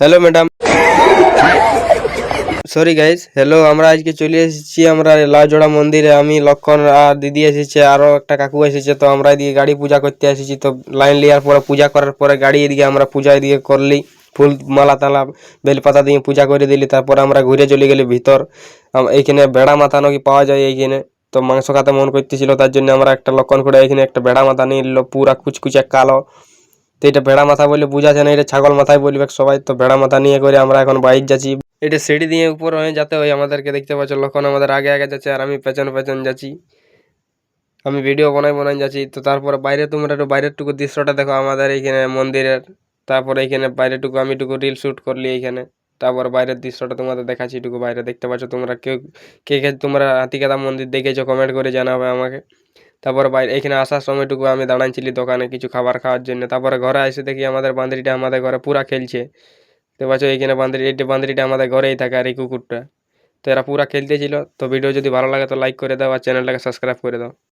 Hello madam, sorry guys. Hello, আমরা আজকে চলে এসেছি আমরা লাউজোড়া মন্দিরে। আমি লক্ষণ আর দিদি এসেছে, আরও একটা কাকু এসেছে। তো আমরা এদিকে গাড়ি পূজা করতে এসেছি। তো লাইন লিয়ার পরে পূজা করার পরে গাড়ি এদিকে আমরা পূজা এদিকে করলি, ফুল মালা তালা বেলপাতা দিয়ে পূজা করে দিলি। তারপরে আমরা ঘুরে চলে গেলি ভিতর। এইখানে ভেড়া মাথা নাকি পাওয়া যায় এইখানে। তো মাংস খেতে মন করতেছিল, তার জন্য আমরা একটা লক্ষণ করে এখানে একটা ভেড়া মাথা নিয়ে নিল, পুরা কুচকুচে কালো। তো এটা ভেড়া মাথা বলে বোঝা যায় না, এটা ছাগল মাথায় বলবে সবাই। তো ভেড়া মাথা নিয়ে করে আমরা এখন বাইর যাচ্ছি। এটা সিঁড়ি দিয়ে উপর হয়ে যাতে হয় আমাদেরকে, দেখতে পাচ্ছ লক্ষণ আমাদের আগে আগে যাচ্ছে আর আমি পেছন পেছন যাচ্ছি। আমি ভিডিও বানাই বানাই যাচ্ছি। তো তারপরে বাইরে তোমরা একটু বাইরের টুকু দৃশ্যটা দেখো আমাদের এইখানে মন্দিরের। তারপরে এইখানে বাইরের টুকু আমি টুকু রিল শ্যুট করলি এইখানে। তারপর বাইরের দৃশ্যটা তোমাদের দেখাচ্ছি, টুকু বাইরে দেখতে পাচ্ছ তোমরা। কেউ কে কে তোমরা হাতিকাদা মন্দির দেখেছো কমেন্ট করে জানাবে আমাকে। তারপরে বাইরে এখানে আসার সময়টুকু আমি দাঁড়াইছিলি দোকানে কিছু খাবার খাওয়ার জন্য। তারপরে ঘরে এসে দেখি আমাদের বান্ধবীটা আমাদের ঘরে পুরা খেলছে। তো পাচ্ছ এইখানে বান্ধবী, এই বান্ধবীটা আমাদের ঘরেই থাকে আর এই কুকুরটা। তো এরা পুরা খেলতেছিল। তো ভিডিও যদি ভালো লাগে তো লাইক করে দাও আর চ্যানেলটাকে সাবস্ক্রাইব করে দাও।